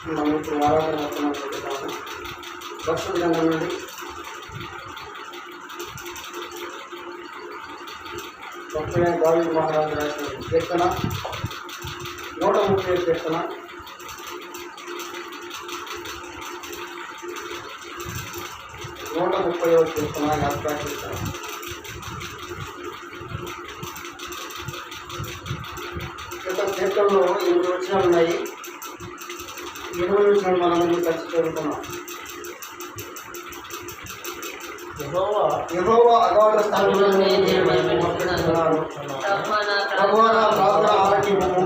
మనం ఇప్పుడు ఆరాధన వర్తమానం చెప్తాము. పరిశుద్ధ గ్రంథం నుండి భక్తుడైన దావీదు మహారాజు రాసిన కీర్తన 137 కీర్తన 130 కీర్తన యాత్రా కీర్తన. కీర్తనలో 8 వచనాలు ఉన్నాయి. 8 వచనాలు మనం కలిసి చదువుకున్నాం. యెహోవా అగాధ స్థలంలో ప్రభువా నా ప్రార్థన ఆలకింపుము,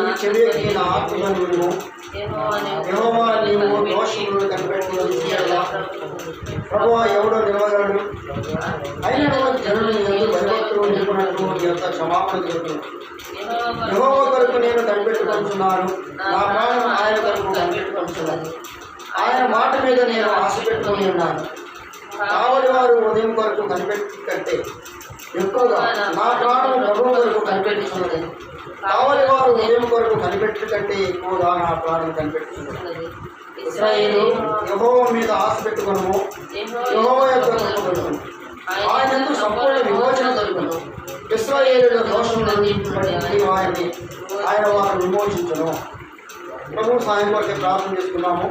నీ చెవియొగ్గి నా ఆత్మను వినుము. యెహోవా నీవు దోషములను కనిపెట్టుకుని ప్రభువా ఎవడో నిలవగలడు? అయినను జనులు ఎందు భయభక్తులు నిలుపునట్టు నీ యొక్క క్షమాపణ జరుగుతుంది. యెహోవా కొరకు నేను కనిపెట్టుకుంటున్నాను, నా ప్రాణం ఆయన కొరకు కనిపెట్టుకుంటున్నాను. ఆయన మాట మీద నేను ఆశ పెట్టుకుని ఉన్నాను. కావలి వారు ఉదయం కొరకు కనిపెట్టి కంటే ఎక్కువగా నా ప్రాణం ప్రభువు కొరకు కనిపెట్టుతున్నది. కావలి వారు ఉదయం కొరకు కనిపెట్టి కంటే ఎక్కువగా నా ప్రాణం కనిపెట్టుతున్నది. ఇశ్రాయేలు యెహోవా మీద ఆశ పెట్టుకును, యెహోవా యొక్క కృపను ఆయనందు సంపూర్ణ విమోచన జరుగును. ఇశ్రాయేలుల దోషములన్నింటిపడి ఆయన వారు విమోచించను. ప్రభు సాయం కొరకే ప్రార్థన చేసుకున్నాము.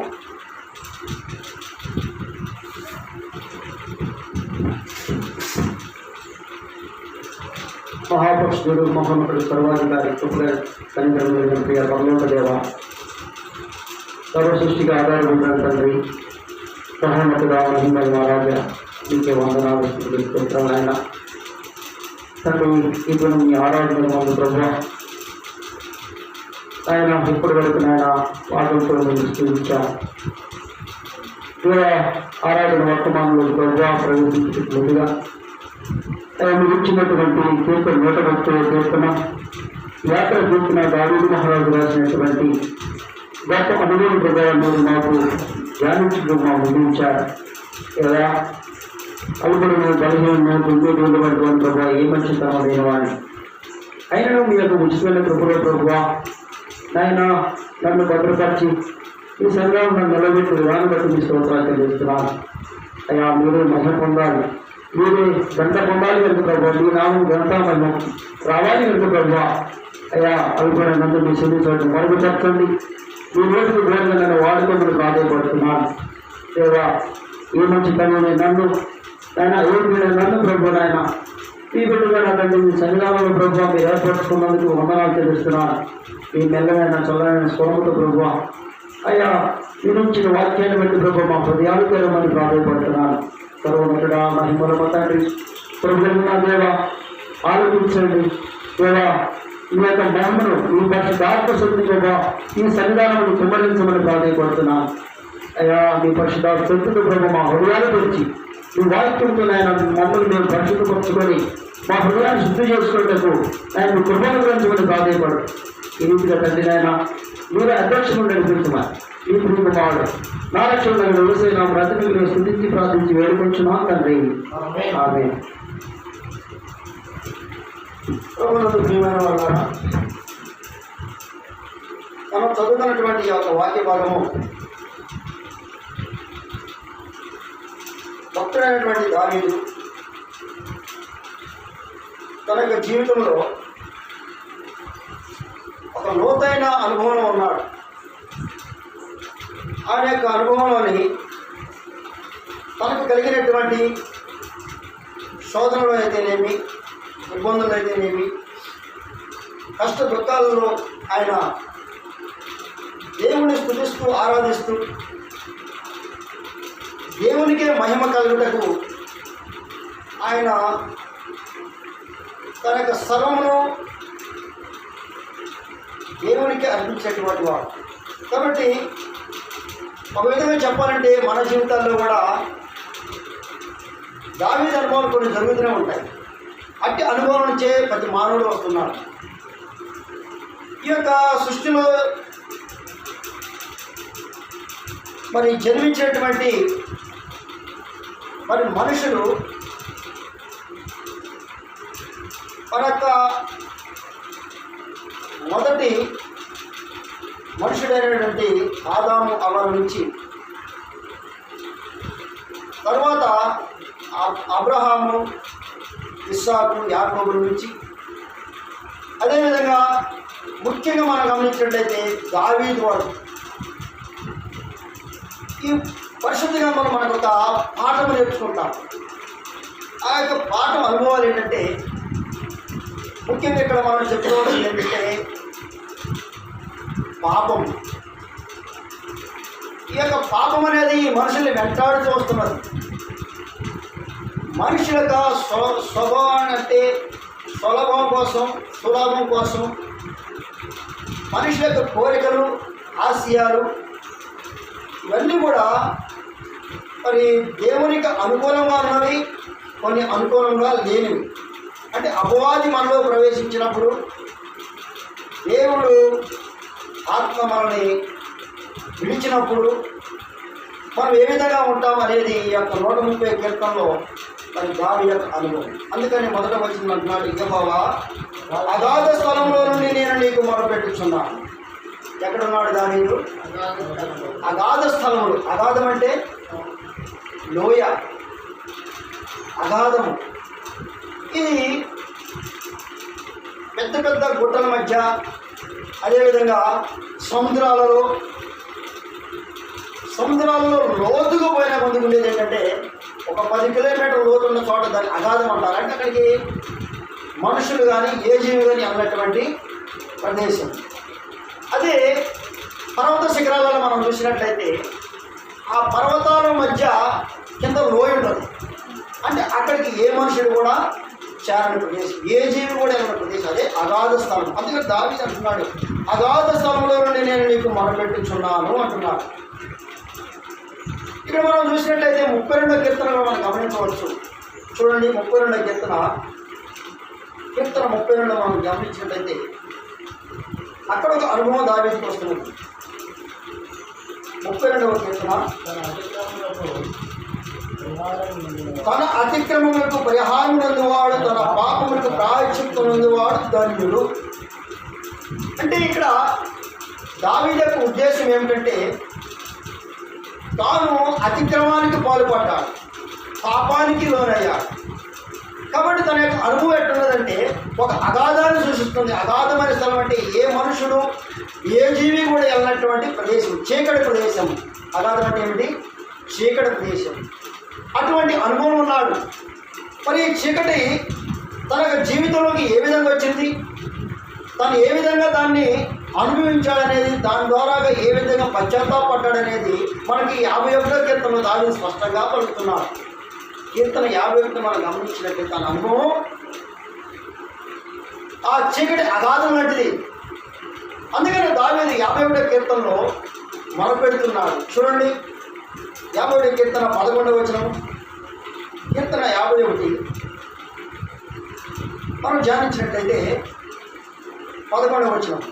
మహాపక్షుడు మహోన్నతుడు సర్వాధికారి కృపల కనికరమైన ప్రియ పరలోక దేవ, సర్వ సృష్టికి ఆధారపడిన తండ్రి, మహోన్నతుడా మహిమల మహారాజా, నీకే వందనాలు స్తోత్రాలైనా తండ్రి. ఇప్పుడు మీ ఆరాధన మందు ప్రభు ఆయన ఇప్పటి వరకు నాయన వాటితో మేము స్థిరించాం. ఆరాధన వర్తమానంలో ప్రభు ప్రవేశించుకుంటుగా మీరు ఇచ్చినటువంటి కీర్తన 130 కీర్తన యాత్ర కీర్తన దావీదు మహారాజు రాసినటువంటి గొప్ప అనుభవం ప్రకారం మీరు మాకు ధ్యానించడం మాకు అందించారు కదా. అవి కూడా మీరు బలహీన దుర్గటువంటి ప్రభావ ఏ మనిషి తమదైన వాడిని అయినా మీ యొక్క ఉచితమైన కృపలో ప్రభువా నాయన నన్ను భద్రపరిచి ఈ సంఘం నన్ను నిలబెట్టి విధానం బట్టి మీ స్తోత్రాలు చెల్లిస్తున్నాను. అయ్యా మీరు మహిమ పొందాలి, మీరు గంట పొందాలి కనుక ప్రభావ, మీ నామం గంటమయం రావాలి కనుక ప్రభావ. అయ్యా అవి కూడా నన్ను మీ చెల్లించడం మరుగుపరచండి. ఈ రోజుకు దూరంగా నన్ను వాడుకోమని ప్రాధాయపడుతున్నాను దేవా. ఏ మంచి తనని నన్ను ఆయన నన్ను ప్రభు ఆయన ఈ బిడ్డగా నా తండ్రి మీ సన్నిధానంలో ప్రభావ మీరు ఏర్పరచుకున్నందుకు వందనాలు చెల్లిస్తున్నాను. మీ మెల్లమైన చల్లమైన స్వరముతో ప్రభు అయ్యా మీ నుంచి వాక్యాన్ని బట్టి ప్రభు మా హృదయాలు తెరమని ప్రాధాయపడుతున్నాను. సర్వముడా మహిమల తండ్రి ప్రభుత్వ నా దేవ ఆలోచించండి దేవా. ఈ యొక్క మహిమను ఈ పరిశుద్ధాత్మ శక్తి ప్రభావ ఈ సన్నిధానం కుమ్మరించమని ప్రాధాయపడుతున్నాను. అయ్యా మీ పరిశుద్ధాత్మ శక్తితో ప్రభు మా హృదయాలు తెచ్చి మీ వాక్యంతో ఆయన మమ్మల్ని మేము పరిశుద్ధపరచుకొని మా హృదయాన్ని శుద్ధి చేసుకునేందుకు ఆయన కృపను గురించుకొని ప్రాధాయపడు. ఈ రీతిగా తండ్రి నాయన మీరు అధ్యక్షుడు నడిపించమా ఈ కుటుంబాలు నా రక్షణ వ్యవసాయ నా బ్రతికి స్థుతించి ప్రార్థించి వేడుకొంచున్నాం తండ్రి. ఆమేన్. ప్రియమైన వాళ్ళ మనం చదువుతున్నటువంటి ఈ యొక్క వాక్య భాగము భక్తుడైనటువంటి దావీదు తన యొక్క జీవితంలో ఒక లోతైన అనుభవంలో ఉన్నాడు. ఆయన యొక్క అనుభవంలోని తనకు కలిగినటువంటి శోధనలు అయితేనేమి, ఇబ్బందులు అయితేనేమి, కష్ట దుఃఖాలలో ఆయన దేవుని స్తుతిస్తూ ఆరాధిస్తూ దేవునికే మహిమ కలుగుటకు ఆయన తన యొక్క సర్వమును దేవునికి అర్పించేటువంటి వాడు. కాబట్టి ఒక విధంగా చెప్పాలంటే మన జీవితాల్లో కూడా దావీదు అనుభవాలు కొన్ని జరుగుతూనే ఉంటాయి. అట్టి అనుభవం నుంచే ప్రతి మానవుడు వస్తున్నాడు. ఈ యొక్క సృష్టిలో మరి జన్మించినటువంటి మరి మనుషులు మన యొక్క మొదటి మనుషుడైనటువంటి ఆదాము అవ్వల నుంచి, తర్వాత అబ్రహాము, ఇస్సాకు, యాకోబుల నుంచి, అదేవిధంగా ముఖ్యంగా మనం గమనించినట్లయితే దావీదు వరకు ఈ పరిశుద్ధ గ్రంథంలో మనకు ఒక పాఠం నేర్చుకుంటాం. ఆ యొక్క పాఠం అనుభవాలు ఏంటంటే, ముఖ్యంగా ఇక్కడ మనం చెప్పుకోవాల్సింది ఏంటంటే పాపం. ఈ యొక్క పాపం అనేది మనుషుల్ని వెంటాడుతూ వస్తున్నది. మనుషుల యొక్క స్వభావాన్ని అంటే సులభం కోసం మనుషుల యొక్క కోరికలు, ఆశయాలు ఇవన్నీ కూడా మరి దేవునికి అనుకూలంగా ఉన్నవి, కొన్ని అనుకూలంగా లేనివి. అంటే అపవాది మనలో ప్రవేశించినప్పుడు దేవుడు ఆత్మ మనల్ని విడిచినప్పుడు మనం ఏ విధంగా ఉంటాం అనేది ఈ యొక్క 130 కీర్తనలో మరి దావీదు యొక్క అనుభవం. అందుకని మొదట వచ్చిన అంటున్నాడు, యెహోవా అగాధ స్థలంలో నుండి నేను నీకు మొరపెట్టుచున్నాను. ఎక్కడున్నాడు దావీదు? అగాధ స్థలములు. అగాధం అంటే లోయ, అగాధము. ఇది పెద్ద పెద్ద గుట్టల మధ్య, అదేవిధంగా సముద్రాలలో లోతుగా పోయిన కొందుకు ఉండేది ఏంటంటే ఒక 10 కిలోమీటర్ల లోతు ఉన్న చోట దాన్ని అగాధం అంటారు. అంటే అక్కడికి మనుషులు కానీ ఏ జీవి కానీ అన్నటువంటి ప్రదేశం. అదే పర్వత శిఖరాలలో మనం చూసినట్లయితే ఆ పర్వతాల మధ్య కింద లోయ ఉండదు. అంటే అక్కడికి ఏ మనుషుడు కూడా చేరని ప్రదేశం, ఏ జీవి కూడా వెళ్ళిన ప్రదేశం, అదే అగాధ స్థలం. అందుకని దావీదు అంటున్నాడు, అగాధ స్థలంలో నుండి నేను నీకు మొరపెట్టుచున్నాను అంటున్నాడు. ఇక్కడ మనం చూసినట్లయితే 32వ కీర్తనలో మనం గమనించవచ్చు. చూడండి, 32వ కీర్తన 32 మనం గమనించినట్లయితే అక్కడ ఒక అనుభవం దావీదుకు వస్తున్నది. 32వ కీర్తన, తన అతిక్రమములకు పరిహారం నందువాడు, తన పాపములకు ప్రాయశ్చిత్తం నందువాడు ధన్యుడు. అంటే ఇక్కడ దావీదు యొక్క ఉద్దేశం ఏమిటంటే, తాను అతిక్రమానికి పాల్పడ్డాడు, పాపానికి లోనయ్యాడు. కాబట్టి తన యొక్క అనుభవం ఎట్టున్నదంటే ఒక అగాధాన్ని సూచిస్తుంది. అగాధమైన స్థలం అంటే ఏ మనుషుడు, ఏ జీవి కూడా వెళ్ళినటువంటి ప్రదేశం, చీకటి ప్రదేశం. అగాధం అంటే ఏమిటి? చీకటి ప్రదేశం. అటువంటి అనుభవం ఉన్నాడు. మరి ఈ చీకటి తన జీవితంలోకి ఏ విధంగా వచ్చింది, తను ఏ విధంగా దాన్ని అనుభవించాడనేది, దాని ద్వారా ఏ విధంగా పశ్చాత్తాపడ్డాడనేది మనకి 51వ కీర్తనలో దావీదు స్పష్టంగా పలుకుతున్నాడు. కీర్తన 51 మనం గమనించినట్లయితే తన అనుభవం ఆ చీకటి అగాధం లాంటిది. అందుకని దావీదు 51వ కీర్తనలో మొరపెడుతున్నాడు. చూడండి, 51వ కీర్తన 11వ వచనం, కీర్తన 51 మనం ధ్యానించినట్లయితే 11వ వచనం,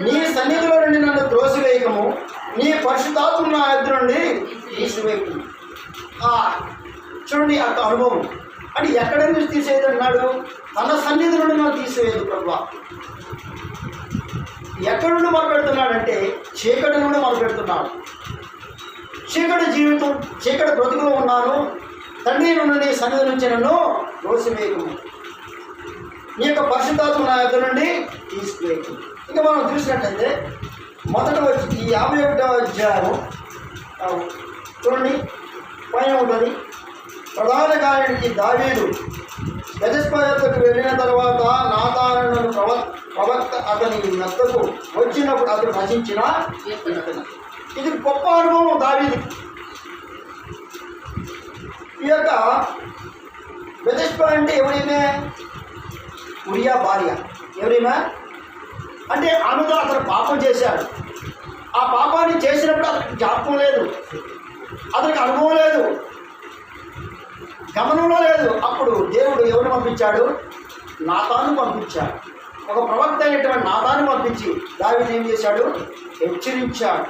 నీ సన్నిధిలో నుండి నన్ను త్రోసివేయకము, నీ పరిశుద్ధాత్మ నా ఎదురు నుండి తీసివేయకము. చూడండి ఆ అనుభవం. అంటే ఎక్కడ నుంచి తీసేది అన్నాడు? తన సన్నిధి నుండి నన్ను తీసివేయదు ప్రభువా. ఎక్కడి నుండి మొదలుపెడుతున్నాడంటే చీకటి నుండి మొదలుపెడుతున్నాడు. చీకటి జీవితం, చీకటి బ్రతుకులో ఉన్నాను, తండ్రి నుండి నీ సన్నిధి నుంచి నన్ను త్రోసివేయకము, నీ యొక్క పరిశుద్ధాత్మ నా ఎదురు నుండి తీసివేయకము. ఇంకా మనం చూసినట్లయితే మొదట వచ్చి ఈ 51వ అధ్యాయం చూడండి, పైన ఉంటుంది. ప్రధాన గాయకుడికి దావీదు బెతెస్బాకు వెళ్ళిన తర్వాత నాతాను ప్రవక్త అతని నద్దకు వచ్చినప్పుడు అతను నశించిన. ఇది గొప్ప అనుభవం దావీదుకి. ఈ యొక్క బెతెస్బా అంటే ఎవరైనా ఉరియా భార్య. ఎవరైనా అంటే ఆమెతో అతను పాపం చేశాడు. ఆ పాపాన్ని చేసినప్పుడు అతనికి జ్ఞాపకం లేదు, అతనికి అనుభవం లేదు, గమనంలో లేదు. అప్పుడు దేవుడు ఎవరిని పంపించాడు? నాతాను పంపించాడు. ఒక ప్రవక్త అయినటువంటి నాతాను పంపించి దావీదు ఏం చేశాడు? హెచ్చరించాడు.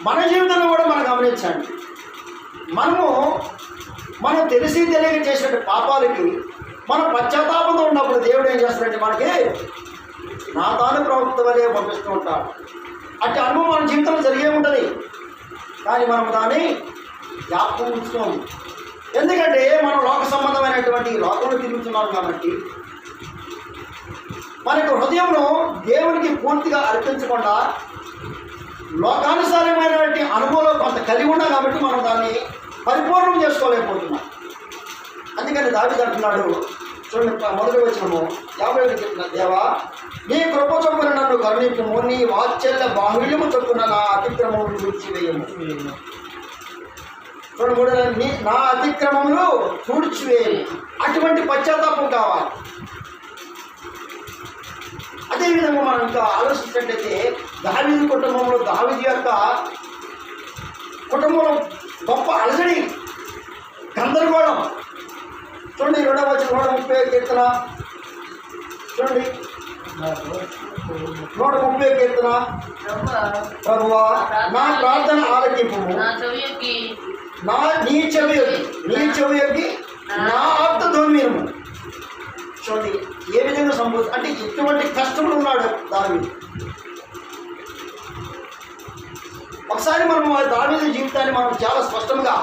మన జీవితంలో కూడా మనం గమనించండి, మనం తెలిసి తెలియక చేసినట్టు పాపాలకి మనం పశ్చాత్తాపంతో ఉన్నప్పుడు దేవుడు ఏం చేస్తాడంటే మనకి నా తాను ప్రవక్త వలె పంపిస్తూ ఉంటాడు. అట్టి అనుభవం మన జీవితంలో జరిగే ఉంటుంది, కానీ మనం దాన్ని జ్ఞాపకం ఉంచుకోము. ఎందుకంటే మనం లోక సంబంధమైనటువంటి లోకంలో తిరుగుతున్నాం కాబట్టి మనకు హృదయంలో దేవునికి పూర్తిగా అర్పించకుండా లోకానుసారమైనటువంటి అనుభవంలో కొంత కలిగి ఉన్నాం కాబట్టి మనం దాన్ని పరిపూర్ణం చేసుకోలేకపోతున్నాం. అందుకని దావీదు అంటున్నాడు, చూడండి మొదటి వచనము 51 చెప్పిన, దేవా నీ కృప చొప్పున నన్ను కరుణించుము, నీ వాత్సల్య బాహుళ్యము చొప్పున నా అతిక్రమములు విడిచివేయము. చూడండి, నా అతిక్రమములు తుడిచివేయము. అటువంటి పశ్చాత్తాపం కావాలి. అదేవిధంగా మనం ఇంకా ఆలోచించినట్లయితే దావీదు కుటుంబంలో దావీదు యొక్క కుటుంబంలో గొప్ప అలజడి, గందరగోళం. చూడండి 2వ వచనం 130 కీర్తన, చూడండి 130 కీర్తన, ప్రభువా నా ప్రార్థన ఆలకింపు, నీ చెవి యొక్కి నా ఆర్తధ్వని వినుము. చూడండి ఏ విధంగా సంభవిస్తుంది అంటే ఎటువంటి కష్టంలో ఉన్నాడు దావీదు. ఒకసారి మనం దావీదు జీవితాన్ని మనం చాలా స్పష్టంగా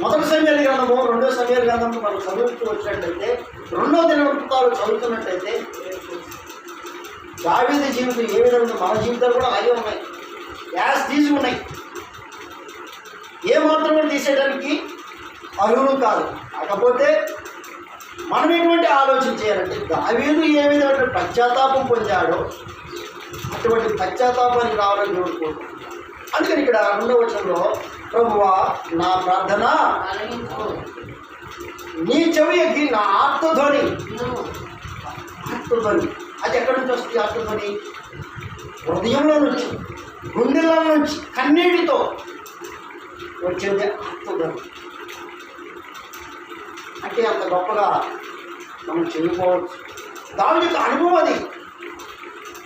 1 సమూయేలు గ్రంథము 2 సమూయేలు గ్రంథము మనం చదువుతూ వచ్చినట్టయితే 2వ దినవృత్తాలు చదువుతున్నట్టయితే దావీదు జీవితం ఏ విధంగా మన జీవితాలు కూడా అలాగే ఉన్నాయి, తీసి ఉన్నాయి. ఏ మాత్రం కూడా తీసేయడానికి అర్హులు కాదు. కాకపోతే మనం ఎటువంటి ఆలోచన చేయాలంటే దావీదు ఏ విధమైన పశ్చాత్తాపం పొందాడో అటువంటి పశ్చాత్తాపానికి రావాలని కోరుకుంటున్నాం. అందుకని ఇక్కడ 2వ వచనంలో ప్రభువా నా ప్రార్థన నీ చెవి ఎక్కి నా ఆర్తధ్వని. అది ఎక్కడి నుంచి వస్తుంది? ఆర్తధ్వని హృదయంలో నుంచి, గుండెల నుంచి, కన్నీటితో వచ్చేది ఆర్తధ్వని. అంటే అంత గొప్పగా మనం చెప్పుకోవచ్చు. దాని యొక్క అనుభవం అది.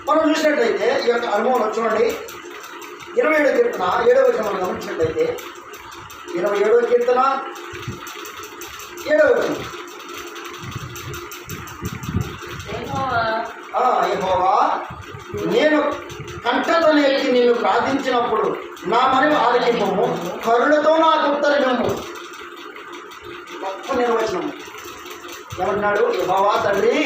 మనం చూసినట్లయితే ఈ యొక్క అనుభవం చూడండి 27వ కీర్తన 7వ వచనం మనం గమనించినట్లయితే 27వ కీర్తన 7వ వచనం, యెహోవా నేను కంఠతోనే ఎత్తి నిన్ను ప్రార్థించినప్పుడు నా మనవి ఆలకింపము, కరుణతో నాకు ఉత్తరమిమ్ము. గొప్ప నిర్వచనం. ఏమంటున్నాడు? యెహోవా తండ్రి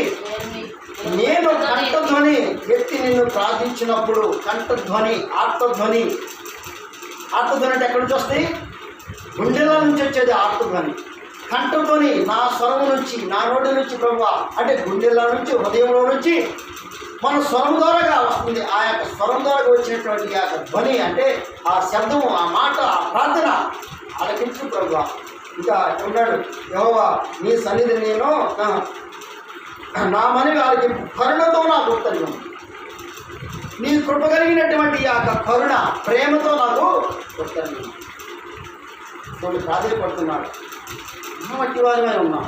నేను కంఠధ్వని ఎత్తి నిన్ను ప్రార్థించినప్పుడు, కంఠధ్వని ఆర్తధ్వని. ఆర్తధ్వని అంటే ఎక్కడి నుంచి వస్తాయి? గుండెల నుంచి వచ్చేది ఆర్తధ్వని. కంఠధ్వని నా స్వరము నుంచి, నా నోటి నుంచి ప్రభువా అంటే గుండెల నుంచి, హృదయంలో నుంచి మన స్వరం ద్వారాగా వస్తుంది. ఆ యొక్క స్వరం ద్వారా వచ్చినటువంటి ఆ యొక్క ధ్వని అంటే ఆ శబ్దము, ఆ మాట, ఆ ప్రార్థన ఆలకించు ప్రభువా. ఇంకా ఉన్నాడు, యెహోవా నీ సన్నిధిని నేను నా మనవి ఆలకింపు, కరుణతో నాకు ఉత్తరం. నీ కృప కలిగినటువంటి ఆ యొక్క కరుణ ప్రేమతో నాకు ఉత్తరం. కొన్ని ప్రాధాన్యపడుతున్నాడు. మట్టి వారమే ఉన్నాం.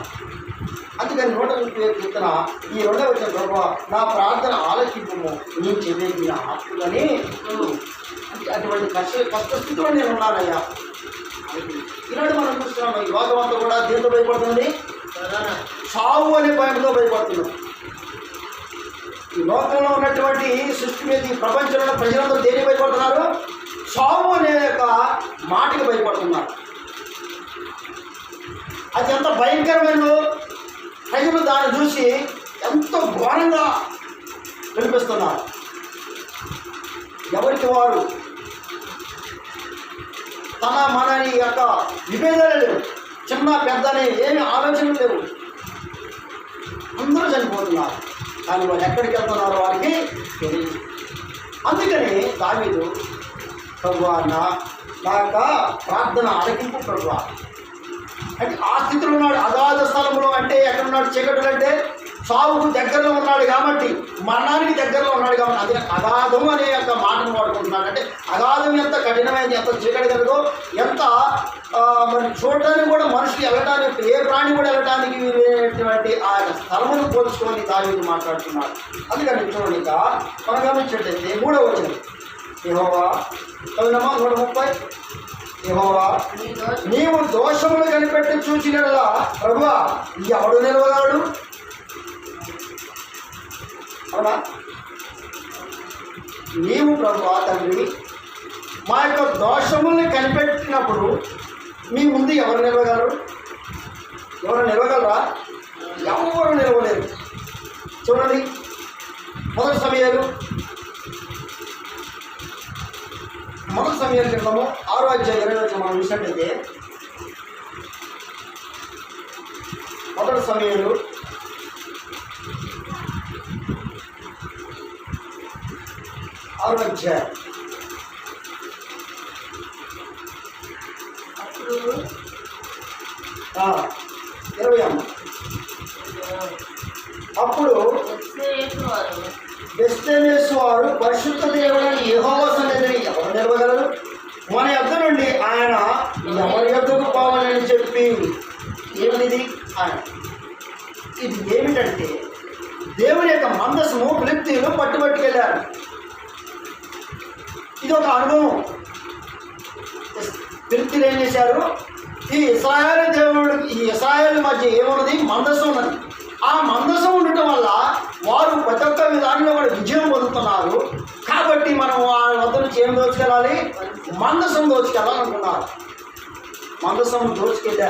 అందుకని 130 కీర్తన ఈ 2వ వచనం, ప్రభువా నా ప్రార్థన ఆలకింపుము, నీ చెవికి నా ఆత్మని. అటువంటి కష్టస్థితిలో నేను ఉన్నానయ్యా. ఈనాడు మనం చూస్తున్నాం ఈ లోకం అంతా కూడా దేంతో భయపడుతుంది? చావు అనే భయంతో భయపడుతున్నాం. ఈ లోకంలో ఉన్నటువంటి సృష్టి మీద, ఈ ప్రపంచంలో ఉన్న ప్రజలందరూ దేనికి భయపడుతున్నారు? చావు అనే యొక్క మాటకి భయపడుతున్నారు. అది ఎంత భయంకరమైనదో ప్రజలు దాన్ని చూసి ఎంతో ఘోరంగా వినిపిస్తున్నారు. ఎవరికి వారు తన మనని యొక్క విభేదాలు లేవు, చిన్న పెద్దని ఏమి ఆలోచనలు లేవు. అందరూ చనిపోతున్నారు, కానీ వాళ్ళు ఎక్కడికి వెళ్తున్నారో వారికి తెలియదు. అందుకని దావీదు ప్రభువా నా యొక్క ప్రార్థన ఆలకింపు ప్రభువా అంటే ఆ స్థితిలో ఉన్నాడు. అగాధ స్థలంలో అంటే ఎక్కడున్నాడు? చీకటులు అంటే సావుకు దగ్గరలో ఉన్నాడు కాబట్టి, మరణానికి దగ్గరలో ఉన్నాడు కాబట్టి అది అగాధం అనే యొక్క మాటను వాడుకుంటున్నాడు. అంటే అగాధం ఎంత కఠినమైనది, ఎంత చీకటి కలదో, ఎంత మరి చూడటానికి కూడా మనుషులు వెళ్ళటానికి, ఏ ప్రాణి కూడా వెళ్ళటానికి వీలైనటువంటి ఆ స్థలమును పోల్చుకొని దావీదు మాట్లాడుతున్నాడు. అందుకని చూడండి, ఇంకా మనం గమనించినట్లయితే 3వ వచనం, యెహోవా 130, యెహోవా నీవు దోషములు కనిపెట్టి చూచినలా ప్రభువా ఎవడు నిలవగలడు? అవునా? నీవు ప్రభువా తండ్రి మా యొక్క దోషముల్ని కనిపెట్టినప్పుడు మీ ముందు ఎవరు నిలవగలరు? ఎవరు నిలవగలరా? ఎవరు నిలవలేరు. చూడండి, మొదటి సమయాలు గ్రంథము 6వ అధ్యాయం 20వ వచనం మనం చూసినట్లయితే, మొదటి సమయాలు 6వ అధ్యాయం అప్పుడు 20 అప్పుడు బెస్తెనేసు వారు పరిశుద్ధ దేవుడైన యెహోవా సన్నిధిని ఎవరు నిలవగలరు? మన యొద్ద నుండి ఆయన ఎవరి యొద్దకు పోవాలని చెప్పి ఏమిటిది? ఆయన ఇది ఏమిటంటే దేవుని యొక్క మందసము ఫిలిష్తీయులు పట్టుబట్టుకెళ్ళారు. ఇది ఒక అనుభవం. ఫిలిష్తీయులు ఏం చేశారు? ఈ ఇశ్రాయేలు మధ్య ఏమున్నది? మందసం ఉన్నది. ఆ మందసం ఉండటం వల్ల వారు ప్రతి ఒక్క విధానంలో కూడా విజయం పొందుతున్నారు. కాబట్టి మనం వాళ్ళ వద్ద నుంచి ఏం దోచుకెళ్ళాలి? మందసం దోచుకెళ్ళాలనుకున్నారు. మందసం దోచుకెళ్ళి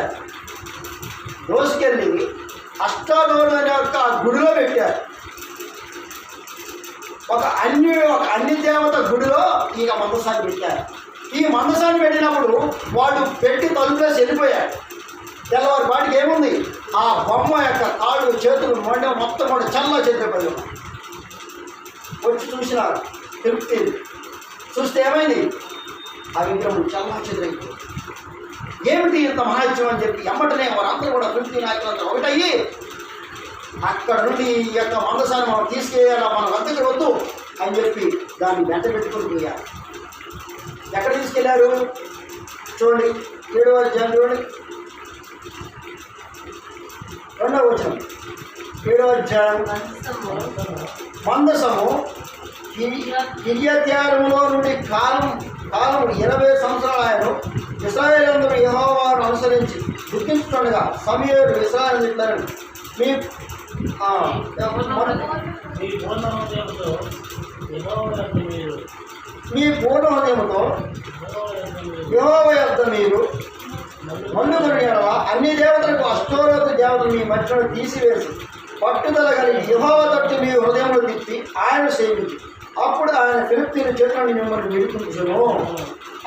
అష్టాదోడు అనే ఒక గుడిలో పెట్టారు. ఒక అన్ని దేవత గుడిలో ఈ మందసాన్ని పెట్టారు. ఈ మందసాన్ని పెట్టినప్పుడు వాళ్ళు పెట్టి తలుపులేసి వెళ్ళిపోయారు. తెల్లవారి వాటికి ఏముంది? ఆ బొమ్మ యొక్క కాళ్ళు చేతులు మొత్తం కూడా చల్ల చెదిరిపోయారు. వచ్చి చూసినారు ఫిలిష్తీయులు. చూస్తే ఏమైంది? ఆ విగ్రహం చల్ల చెదిరైపోయింది. ఏమిటి ఇంత మహాత్యం అని చెప్పి ఎమ్మటనే వారందరూ కూడా ఫిలిష్తీయుల నాయకులంతా ఒకటయ్యి అక్కడ నుండి ఈ యొక్క మందసాన్ని మనం తీసుకెళ్ళాలా, మన వద్దకు వద్దు అని చెప్పి దాన్ని వెంట పెట్టుకుని పోయారు. ఎక్కడ తీసుకెళ్లారు? చూడండి, 7వ అధ్యాయం చూడండి, 2వ వచనం. 7వ అధ్యాయం మందసము కిర్యత్యారీములో నుండి కాలం 20 సంవత్సరాలు ఆయన ఇశ్రాయేలందరూ యెహోవాను అనుసరించి దుఃఖించుతుండగా సమూయేలు ఇశ్రాయేలు ఇట్లను మీ పూర్ణ హృదయముతో యెహోవా యొద్ద మీరు మన్నుకొని అన్ని దేవతలకు అష్టోరత దేవతలు మీ మధ్యలో తీసివేసి పట్టుదల కలిగి యెహోవా తట్టు మీ హృదయంలో తిప్పి ఆయన సేవించి అప్పుడు ఆయన ఫిలిష్తీయుల చేతులను మిమ్మల్ని విడిపించును.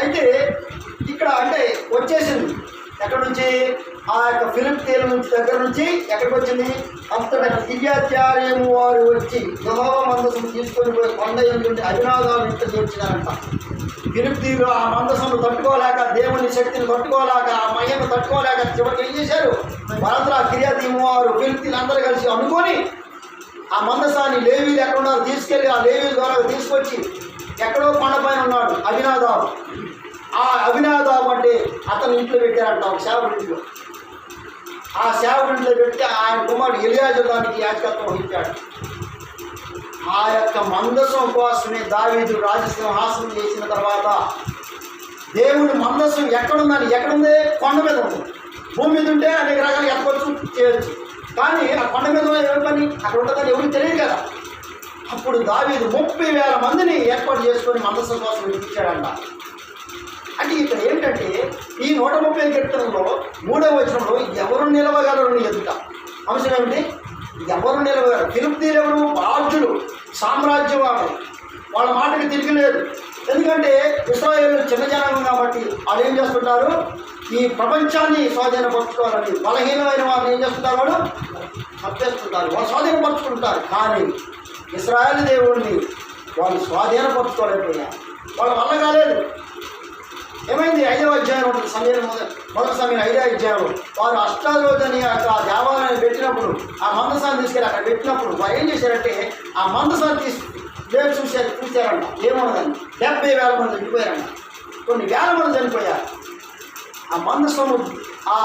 అయితే ఇక్కడ అంటే వచ్చేసింది ఎక్కడి నుంచి? ఆ యొక్క ఫిలిష్తీయుల నుంచి దగ్గర నుంచి ఎక్కడికి వచ్చింది? అంతటా కిర్యత్యారీము వారు వచ్చి యెహోవా మందసం తీసుకొని పోయి కొండ ఎందుంటే అభినాదాలు ఇంత చేర్చినారంట. ఫిలిష్తీయులు ఆ మందసము తట్టుకోలేక, దేవుని శక్తిని తట్టుకోలేక, ఆ మహిమను తట్టుకోలేక చివరికి ఏం చేశారు? వారందరూ ఆ కిర్యత్యారీము వారు ఫిలిష్తీయులు అందరూ కలిసి అనుకొని ఆ మందసాన్ని లేవీలు ఎక్కడ తీసుకెళ్ళి ఆ లేవీల ద్వారా తీసుకొచ్చి ఎక్కడో కొండపైన ఉన్నాడు అభినాదాబు. ఆ అభినాదాబు అంటే అతను ఇంట్లో పెట్టారంట, ఒక సేవకుడి ఇంట్లో. ఆ సేవకుడి ఇంట్లో పెట్టి ఆయన కుమారుడు ఎలియాజరు దానికి యాజకత్వం వహించాడు. ఆ యొక్క మందసం కోసమే దావీదు రాజసింహాసనం చేసిన తర్వాత దేవుని మందసం ఎక్కడుంది? కొండ మీద ఉంది. భూమి మీద ఉంటే అనేక రకాలు ఎక్కవచ్చు, చేయొచ్చు. కానీ ఆ కొండ మీద ఎవరి పని అక్కడ ఉంటుందని ఎవరికి తెలియదు కదా. అప్పుడు దావీదు 30,000 మందిని ఏర్పాటు చేసుకొని మందసం కోసం ఇచ్చాడంట. అంటే ఇక్కడ ఏంటంటే ఈ 130 కీర్తనలో 3వ వచనంలో ఎవరు నిలవగలరు ఎదుట అంశం ఏమిటి? ఎవరు నిలవగలరు? ఫిలిష్తీయులు ఎవరు? బాధ్యులు, సామ్రాజ్యవాదులు. వాళ్ళ మాటకి తిరిగిలేదు. ఎందుకంటే ఇశ్రాయేలు చిన్న జనాంగం కాబట్టి వాళ్ళు ఏం చేస్తుంటారు? ఈ ప్రపంచాన్ని స్వాధీనపరచుకోవాలని బలహీనమైన వారిని ఏం చేస్తుంటారు? వాళ్ళు హత్యేస్తుంటారు, వాళ్ళు స్వాధీనపరచుకుంటారు. కానీ ఇశ్రాయేలు దేవుడిని వాళ్ళు స్వాధీనపరచుకోలేకపోయారు. వాళ్ళ వల్ల కాలేదు. ఏమైంది? 5వ అధ్యాయం ఉంటుంది మొదటి సమయం 5వ అధ్యాయంలో వారు అష్టారోజని అక్కడ దేవాలయాన్ని పెట్టినప్పుడు ఆ మందసాన్ని తీసుకెళ్ళి అక్కడ పెట్టినప్పుడు వారు ఏం చేశారంటే ఆ మందసాన్ని చూశారంట. ఏమన్నదండి? 70,000 మంది చనిపోయారంట. కొన్ని వేల మంది చనిపోయారు. ఆ మందసము ఆ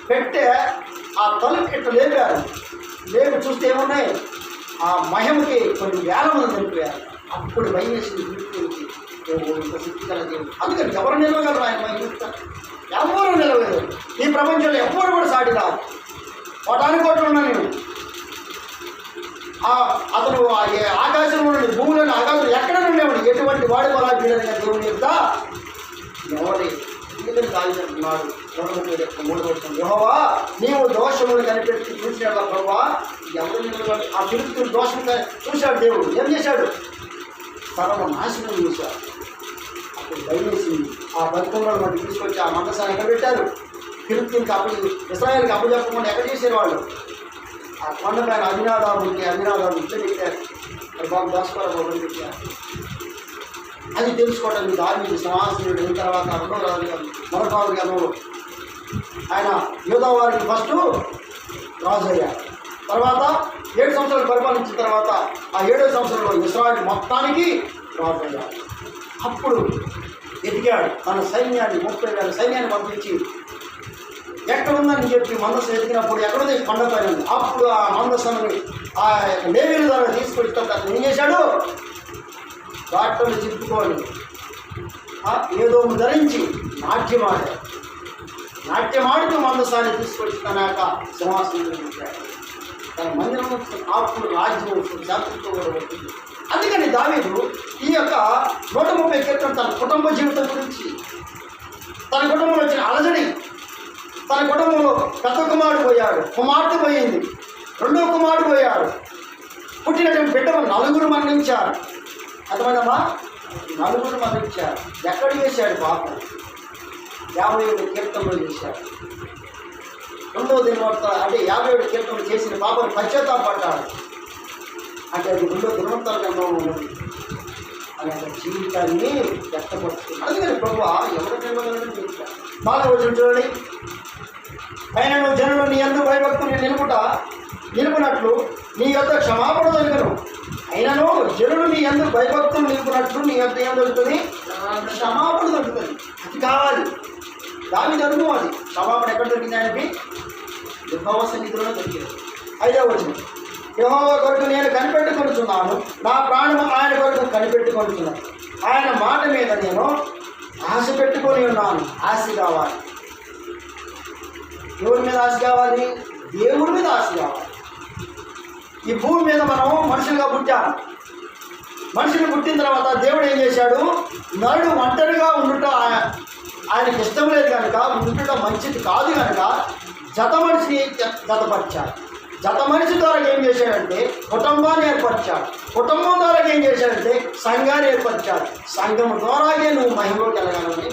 పెట్టే ఆ తలుపు ఇట్లా లేపారు. లేపి చూస్తే ఏమున్నాయి? ఆ మహిమకి కొన్ని వేల మంది చనిపోయారు. అప్పుడు భయం వేసింది ఫిలిష్తీయులకి. అందుకని ఎవరు నిలవగలరు? ఆయన మహిమ ఎవరు నిలవలేదు. ఈ ప్రపంచంలో ఎవరు కూడా సాటి రాదు. 1,000 కోట్లు ఉన్నా నేను అతను ఆకాశంలో నుండి భూమిలోని ఆకాశం ఎక్కడ ఉండేవాడు, ఎటువంటి వాడి బలాఢ్యుడైన దేవుని యొక్క ఎవరి ఎందుకని కాల్చున్నాడు. 3 యెహోవా నీవు దోషములు కనిపెట్టి చూసినాడు ప్రభువా. ఎవరు ఆ ఫిలిష్తీయుల దోషం చూశాడు దేవుడు. ఏం చేశాడు? సర్వనాశనం చేశాడు. అప్పుడు భయమేసింది. ఆ 11 మంది తీసుకొచ్చి ఆ మందసాన్ని ఎక్కడ పెట్టారు? ఫిలిష్తీయులకి ఇశ్రాయేలుకి అప్పచెప్పకుండా ఎక్కడ చేశారు వాళ్ళు? ఆ కొండపైన అభినాదాబు ఇట్లా పెట్టారు. మరి బాబు దోసుకోవాలి పెట్టారు. అది తెలుసుకోవడానికి దావీదు సింహాసనుడు అయిన తర్వాత 2వ రాజు మరొక గణంలో ఆయన యూదా వారికి ఫస్ట్ రాజు అయ్యారు. తర్వాత 7 సంవత్సరాలు పరిపాలించిన తర్వాత ఆ 7వ సంవత్సరంలో ఇశ్రాయేలు మొత్తానికి రాజు అయ్యారు. అప్పుడు ఎదిగాడు. తన సైన్యాన్ని 30,000 సైన్యాన్ని పంపించి ఎక్కడుందని చెప్పి మందసం ఎదిగినప్పుడు ఎక్కడుంది? కొండపైన ఉంది. అప్పుడు ఆ మందసాన్ని ఆ లేవీల ద్వారా తీసుకొచ్చి అతను ఏం చేశాడు? బట్టలు చిప్పుకొని ఏదో ధరించి నాట్యమాడుతూ మందసాన్ని తీసుకొచ్చి తన యొక్క సింహాసనం పెట్టాడు. తన మందిరం అప్పుడు రాజ్యం జాగ్రత్తతో కూడా వచ్చింది. అందుకని దావీదు ఈ యొక్క 130 కీర్తన తన కుటుంబ జీవితం గురించి, తన కుటుంబంలో వచ్చిన అలజడి, తన కుటుంబంలో పెద్ద కుమారుడు పోయాడు, కుమార్తె పోయింది, 2వ కుమారుడు పోయాడు, పుట్టినటువంటి బిడ్డలు 4 మరణించారు. అర్థమైందమ్మా? 4 మరణించారు. ఎక్కడ చేశాడు పాపం? 57 కీర్తనలు చేశాడు. 2వ దినవర్త అంటే 57 కీర్తనలు చేసిన పాపను పశ్చాత్తాపడ్డాడు. అంటే అది 2వ దినవర్తల గ్రంథంలో ఉన్నది. అని యొక్క జీవితాన్ని వ్యక్తపరుస్తుంది. అందుకని ప్రభు ఎవరు చెప్తారు. 4వ వచనం చూడండి. ఆయన నువ్వు జనులు నీ యందు భయభక్తులు నిలుపునట్లు నీ యొక్క క్షమాపణ దొరికను. అయినను జనులు నీ యందు భయభక్తులు నిలుపునట్లు నీ యొక్క ఏం దొరుకుతుంది? క్షమాపణ దొరుకుతుంది. అది కావాలి. దావీదు అనుభవం అది. క్షమాపణ ఎక్కడ దొరికింది? ఆయనకి యెహోవా సన్నిధిలోనే దొరికింది. 5వ వచనం. యెహోవా కొరకు నేను కనిపెట్టుకొనుచున్నాను, నా ప్రాణము ఆయన కొరకు కనిపెట్టుకొనుచున్నాను. ఆయన మాట మీద నేను ఆశ పెట్టుకొని ఉన్నాను. ఆశ కావాలి. ఎవరి మీద ఆశ కావాలి? దేవుడి మీద ఆశ కావాలి. ఈ భూమి మీద మనం మనుషులుగా పుట్టాము. మనుషులు పుట్టిన తర్వాత దేవుడు ఏం చేశాడు? నరుడు ఒంటరిగా ఉండుట ఆయనకి ఇష్టం లేదు కనుక, ఉండుట మంచిది కాదు కనుక జత మనిషిని జతపరిచాడు. జత మనిషి ద్వారా ఏం చేశాడంటే కుటుంబాన్ని ఏర్పరిచాడు. కుటుంబం ద్వారా ఏం చేశాడంటే సంఘాన్ని ఏర్పరిచాడు. సంఘం ద్వారాగే నువ్వు మహిమలోకి వెళ్ళగలని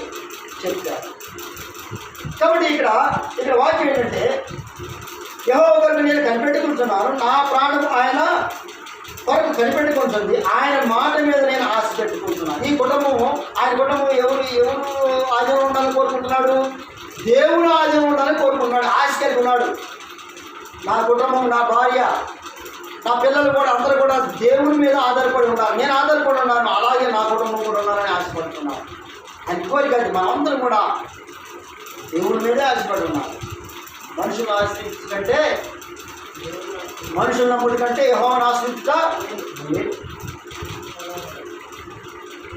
చెప్పాడు. కాబట్టి ఇక్కడ వాక్యం ఏంటంటే యెహోవా కొరకు నేను కనిపెట్టుకుంటున్నాను, నా ప్రాణం ఆయన కొరకు కనిపెట్టుకుంటుంది, ఆయన మాట మీద నేను ఆశ పెట్టుకుంటున్నాను. ఈ కుటుంబము ఆయన కుటుంబం ఎవరు ఆజీవం ఉండాలని కోరుకుంటున్నాడు? దేవుడు ఆజీవం ఉండాలని కోరుకుంటున్నాడు. ఆశ కలిగి ఉన్నాడు. నా కుటుంబం, నా భార్య, నా పిల్లలు కూడా అందరూ కూడా దేవుని మీద ఆధారపడి ఉండాలి. నేను ఆధారపడి ఉన్నాను, అలాగే నా కుటుంబం కూడా ఉండాలని ఆశపడుతున్నాను. ఆయన కోరిక అది. మనందరం కూడా దేవుడి మీదే ఆశపడి ఉన్నారు. మనుషులు ఆశ్రయించకంటే, మనుషుల నమ్ముడి కంటే యెహోవాను ఆశ్రయించుట.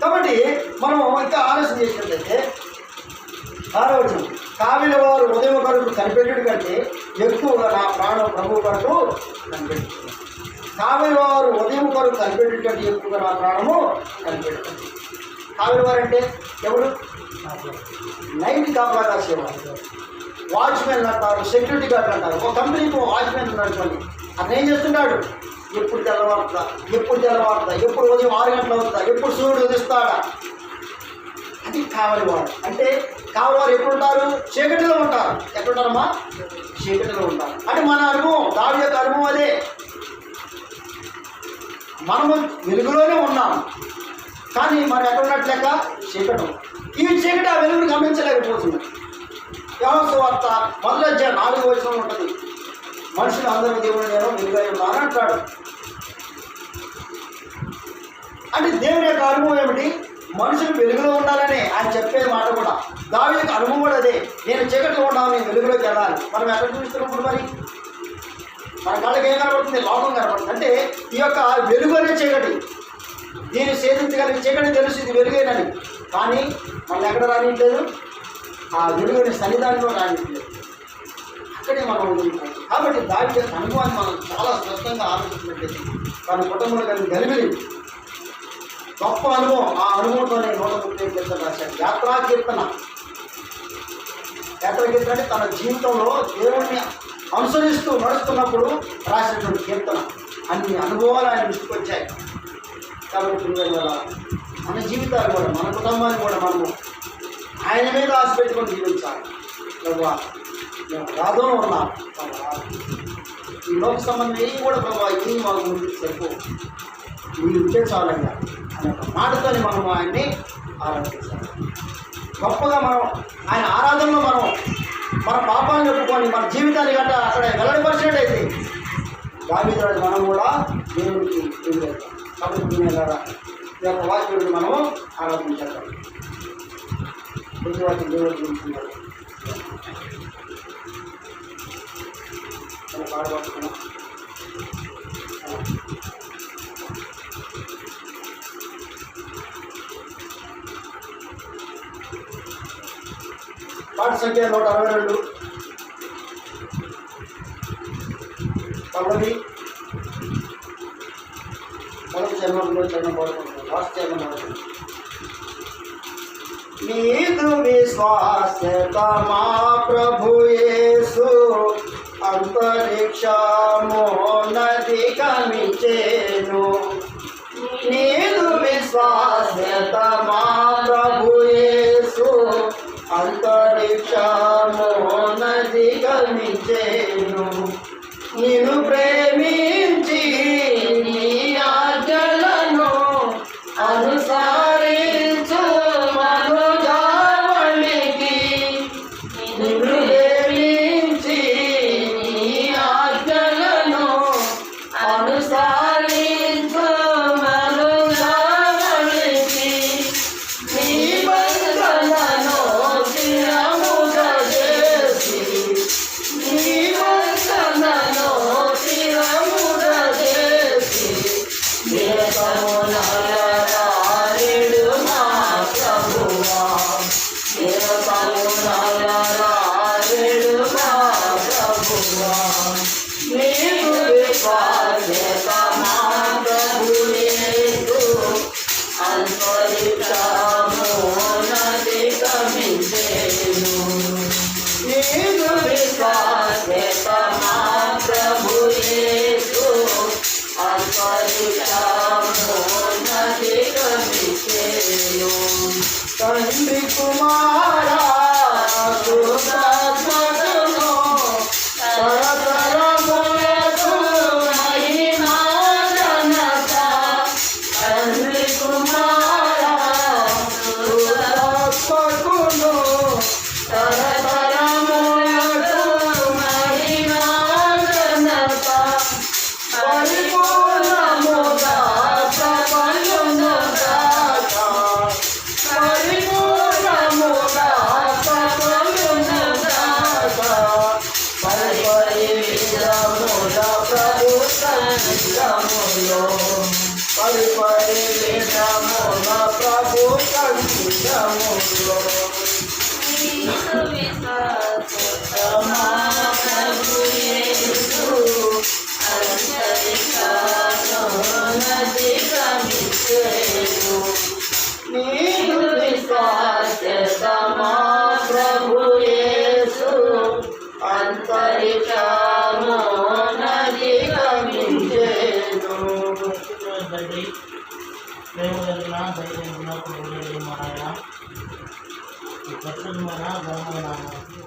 కాబట్టి మనం ఇంకా ఆలోచన చేసినట్లయితే 6వ వచనం. కావిల వారు ఉదయం కొరకు కనిపెట్టుడు కంటే ఎక్కువగా నా ప్రాణం ప్రభువు కొరకు కనిపెట్టుకుంది. కావిల వారు ఉదయం కొరకు కనిపెట్టుడు కంటే ఎక్కువగా నా ప్రాణము కనిపెట్టుకుంది. కావిల వారు అంటే ఎవరు? నైట్ కాపలా కాసేవారు, వాచ్మెన్ అంటారు, సెక్యూరిటీ గార్డ్ అంటారు. ఒక కంపెనీకి వాచ్మెన్ ఉన్నాడు. అతను ఏం చేస్తున్నాడు? ఎప్పుడు తెల్లవారుతా, ఎప్పుడు ఉదయం 6 గంటలు అవుతుందా, ఎప్పుడు సూర్యుడు ఉదిస్తాడా, అది కావలివాడు. అంటే కావలివారు ఎప్పుడు ఉంటారు? చీకటిలో ఉంటారు. ఎక్కడుంటారమ్మా? చీకటిలో ఉంటారు. అంటే మన అనుభవం, దావీదు యొక్క అనుభవం అదే. మనము వెలుగులోనే ఉన్నాం, కానీ మనం ఎక్కడున్నట్టు లెక్క చీకటం. ఈ చీకటి ఆ వెలుగును గమనించలేకపోతున్నాం. యోహాను వార్త 1వ అధ్యాయం 4వ వచనం ఉంటుంది. మనుషులు అందరూ దేవుడు నేను వెలుగై ఉన్నాను అంటాడు. అంటే దేవుని యొక్క అనుభవం ఏమిటి? మనుషులు వెలుగులో ఉండాలని ఆయన చెప్పే మాట కూడా. దావీదు యొక్క అనుభవం కూడా అదే. నేను చీకట్లో ఉండాలి, నేను వెలుగులోకి వెళ్ళాలి. మనం ఎక్కడ చూస్తున్నప్పుడు మరి మన కళ్ళకి ఏం కనబడుతుంది? లోకం కనబడుతుంది. అంటే ఈ యొక్క వెలుగు అనే చీకటి, దీన్ని సేధించగలిగే చీకటి తెలుసు, ఇది వెలుగేనని. కానీ మనం ఎక్కడ రానిట్లేదు? ఆ వెలుగుని సన్నిధానంలో రానిట్లేదు. అక్కడే మనం ఉంటుంది. కాబట్టి దావిది యొక్క అనుభవాన్ని మనం చాలా స్పష్టంగా ఆలోచించినట్లయితే తన కుటుంబంలో కలిగి గలిబిలి గొప్ప అనుభవం, ఆ అనుభవంతోనే 130 కీర్తన రాశాడు. యాత్రా కీర్తన అంటే తన జీవితంలో దేవుణ్ణి అనుసరిస్తూ నడుస్తున్నప్పుడు రాసినటువంటి కీర్తన. అన్ని అనుభవాలు ఆయన దృష్టికి వచ్చాయి. కాబట్టి మన జీవితాలు కూడా, మన కుటుంబాన్ని కూడా మనము ఆయన మీద ఆశ పెట్టుకొని జీవించాలి. ప్రభా మేము రాధంలో ఉన్నాం, ఈ లోక సంబంధం ఏమి కూడా ప్రభా ఏమి మాకు ముందుకు సరిపో, మీరు ఉంటే చాలయ్యా అనే ఒక మాటతోని మనం ఆయన్ని ఆరాధించాలి. గొప్పగా మనం ఆయన ఆరాధనలో మనం మన పాపాలను ఒప్పుకొని మన జీవితాన్ని గట్ట అక్కడ వెల్లడిపరిచినట్టయితే దావీదు రాజు మనం కూడా దేవుడికి ఎదురెళ్తాం. కాబట్టి ద్వారా ఈ యొక్క వాక్యుడిని మనము ఆరాధించాలి. ప్రతి వాక్యం దేవుడు చూస్తున్నాడు. పాడబడుతున్నాం. పాట సంఖ్య 162. పల్లవి మొదటి చరణంలో చరణం పడుకుంటున్నాం. లాస్ట్ చరణం పడుతుంది. నీదు విశ్వాసత మా ప్రభు యేసు అంతరిక్షమోన్నతి కమిచేను. నీదు విశ్వాసత మా ప్రభు యేసు అంతరిక్షమోన్నతి కమిచేను. నిన్ను ప్రేమించి నీ ఆజ్ఞలను అనుసరించు మనుజావళికి. నిన్ను ప్రేమించి నీ ఆజ్ఞలను అనుసరించు మనుజావళికి. నీ బంధనను స్థిరముగా చేసి, నీ బంధనను స్థిరముగా చేసి నిరతమునలరారెడు మా ప్రభువా. నిరతమునలరారెడు మా ప్రభువా. నీకు విశ్వాస్యత మా ప్రభు యేసు అంతరిక్షమోన్నతి కమిచేను. నీకు విశ్వాస్యత మా ప్రభు యేసు అంతరిక్షమోన్నతి కమిచేను. తండ్రి కుమారా కృతాత్మకును తరతరములకు మహిమా ఘనత. తండ్రి కుమారా కృతాత్మకును తరతరములకు మహిమా ఘనత. పరిపూర్ణముగా ప్రపంచమును గాక, పరిపూర్ణముగా ప్రపంచమును గాక. పరిపరి విధముల ప్రభు సంగములో, పరిపరి విధముల ప్రభు సంగములో. మా ప్రభు యేసు అంతరిక్షమోన్నతి కమిచేను. నీకు విశ్వాస్యత మా ప్రభు యేసు అంతరిక్షమోన్నతి కమిచేను. తండ్రి, ప్రేమ కలిగిన ధైర్యం ఉన్న ప్రభువైన మా నాయన, ఈ ప్రసన్నమైన ఘనమైన నామమునకు